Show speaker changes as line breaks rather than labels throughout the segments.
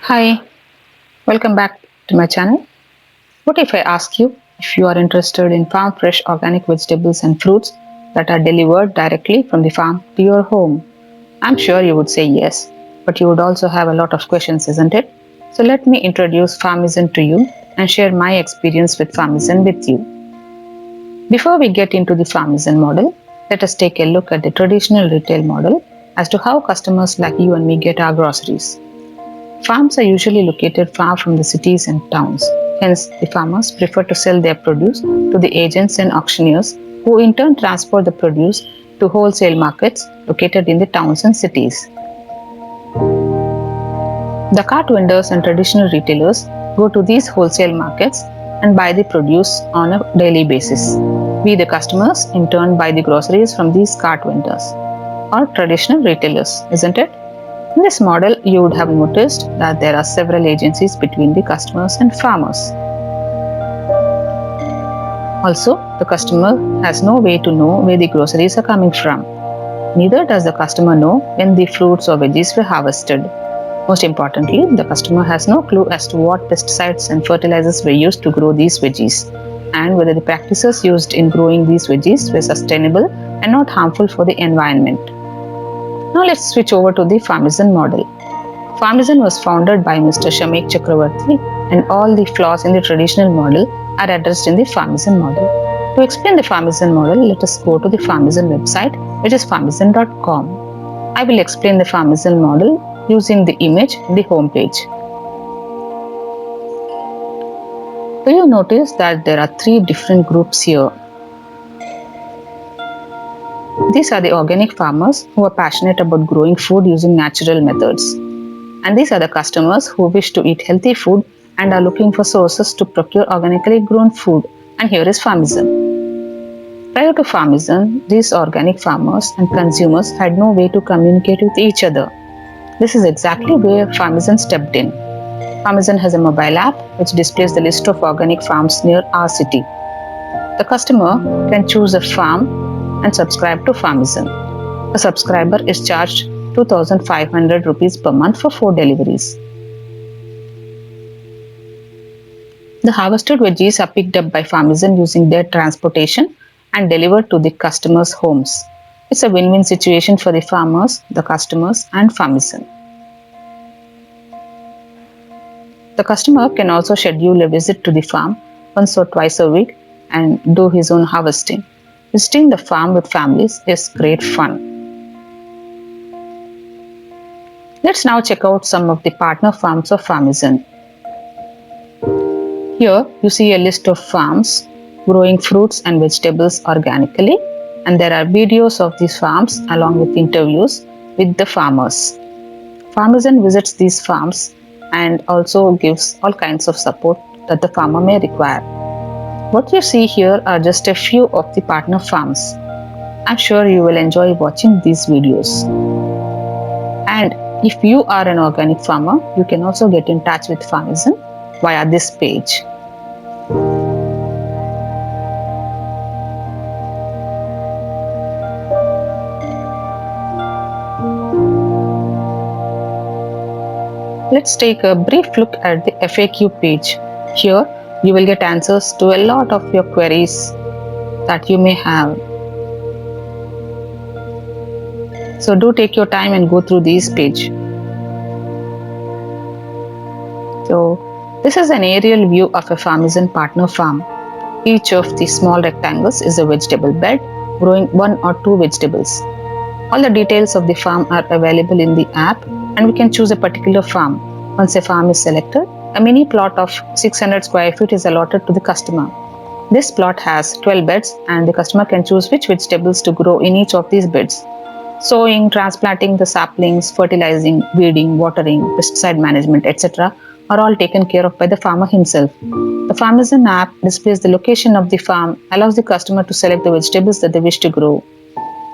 Hi, welcome back to my channel. What if I ask you if you are interested in farm fresh organic vegetables and fruits that are delivered directly from the farm to your home? I'm sure you would say yes, but you would also have a lot of questions, isn't it? So let me introduce Farmizon to you and share my experience with Farmizon with you. Before we get into the Farmizon model, let us take a look at the traditional retail model as to how customers like you and me get our groceries. Farms are usually located far from the cities and towns. Hence, the farmers prefer to sell their produce to the agents and auctioneers, who in turn transport the produce to wholesale markets located in the towns and cities. The cart vendors and traditional retailers go to these wholesale markets and buy the produce on a daily basis. We, the customers, in turn buy the groceries from these cart vendors or traditional retailers, isn't it? In this model, you would have noticed that there are several agencies between the customers and farmers. Also, the customer has no way to know where the groceries are coming from. Neither does the customer know when the fruits or veggies were harvested. Most importantly, the customer has no clue as to what pesticides and fertilizers were used to grow these veggies and whether the practices used in growing these veggies were sustainable and not harmful for the environment. Now let's switch over to the Farmizon model. Farmizon was founded by Mr. Shamik Chakravarti, and all the flaws in the traditional model are addressed in the Farmizon model. To explain the Farmizon model, let us go to the Farmizon website, which is farmizon.com. I will explain the Farmizon model using the image in the home page. Do you notice that there are three different groups here? These are the organic farmers who are passionate about growing food using natural methods. And these are the customers who wish to eat healthy food and are looking for sources to procure organically grown food. And here is Farmizon. Prior to Farmizon, these organic farmers and consumers had no way to communicate with each other. This is exactly where Farmizon stepped in. Farmizon has a mobile app which displays the list of organic farms near our city. The customer can choose a farm and subscribe to Farmizon. A subscriber is charged 2,500 rupees per month for 4 deliveries. The harvested veggies are picked up by Farmizon using their transportation and delivered to the customers' homes. It's a win-win situation for the farmers, the customers, and Farmizon. The customer can also schedule a visit to the farm once or twice a week and do his own harvesting. Visiting the farm with families is great fun. Let's now check out some of the partner farms of Farmizon. Here you see a list of farms growing fruits and vegetables organically, and there are videos of these farms along with interviews with the farmers. Farmizon visits these farms and also gives all kinds of support that the farmer may require. What you see here are just a few of the partner farms. I'm sure you will enjoy watching these videos. And if you are an organic farmer, you can also get in touch with Farmizon via this page. Let's take a brief look at the FAQ page. Here, you will get answers to a lot of your queries that you may have. So do take your time and go through this page. So this is an aerial view of a Farmizon partner farm. Each of the small rectangles is a vegetable bed growing one or two vegetables. All the details of the farm are available in the app, and we can choose a particular farm. Once a farm is selected, a mini plot of 600 square feet is allotted to the customer. This plot has 12 beds, and the customer can choose which vegetables to grow in each of these beds. Sowing, transplanting the saplings, fertilizing, weeding, watering, pesticide management, etc. are all taken care of by the farmer himself. The Farmizon app displays the location of the farm, allows the customer to select the vegetables that they wish to grow.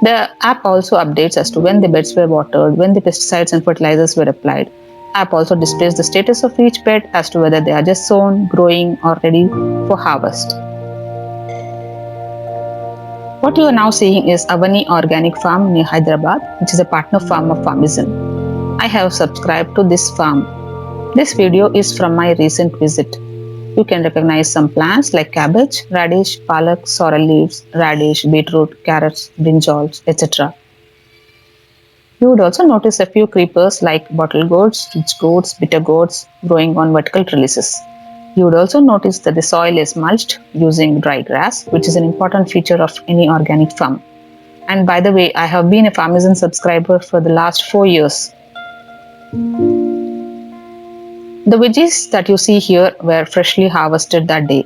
The app also updates as to when the beds were watered, when the pesticides and fertilizers were applied. App also displays the status of each bed as to whether they are just sown, growing, or ready for harvest. What you are now seeing is Avani Organic Farm near Hyderabad, which is a partner farm of Farmizon. I have subscribed to this farm. This video is from my recent visit. You can recognize some plants like cabbage, radish, palak, sorrel leaves, radish, beetroot, carrots, brinjals, etc. You would also notice a few creepers like bottle gourds, stitch gourds, bitter gourds growing on vertical trellises. You would also notice that the soil is mulched using dry grass, which is an important feature of any organic farm. And by the way, I have been a Farmazon subscriber for the last 4 years. The veggies that you see here were freshly harvested that day.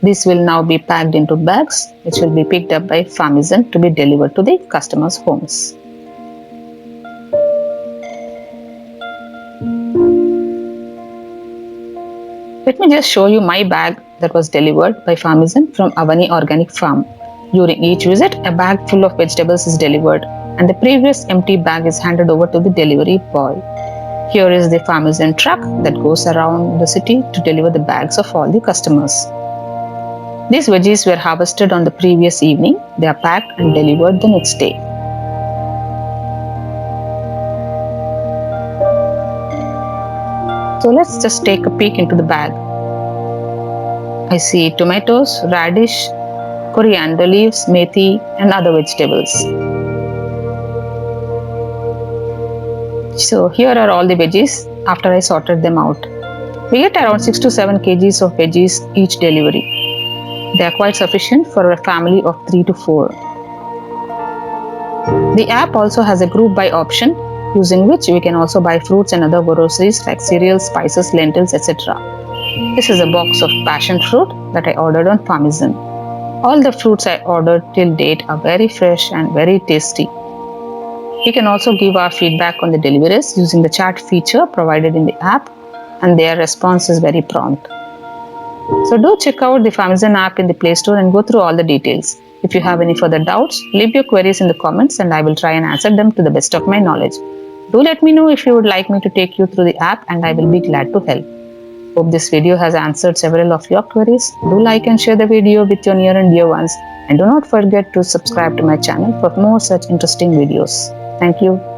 These will now be packed into bags, which will be picked up by Farmazon to be delivered to the customers' homes. Let me just show you my bag that was delivered by Farmazon from Avani Organic Farm. During each visit, a bag full of vegetables is delivered and the previous empty bag is handed over to the delivery boy. Here is the Farmazon truck that goes around the city to deliver the bags of all the customers. These veggies were harvested on the previous evening. They are packed and delivered the next day. So let's just take a peek into the bag. I see tomatoes, radish, coriander leaves, methi and other vegetables. So here are all the veggies after I sorted them out. We get around 6 to 7 kgs of veggies each delivery. They are quite sufficient for a family of 3 to 4. The app also has a group buy option, using which we can also buy fruits and other groceries like cereals, spices, lentils, etc. This is a box of passion fruit that I ordered on Farmazon. All the fruits I ordered till date are very fresh and very tasty. We can also give our feedback on the deliveries using the chat feature provided in the app, and their response is very prompt. So do check out the Farmazon app in the Play Store and go through all the details. If you have any further doubts, leave your queries in the comments and I will try and answer them to the best of my knowledge. Do let me know if you would like me to take you through the app and I will be glad to help. Hope this video has answered several of your queries. Do like and share the video with your near and dear ones, and do not forget to subscribe to my channel for more such interesting videos. Thank you.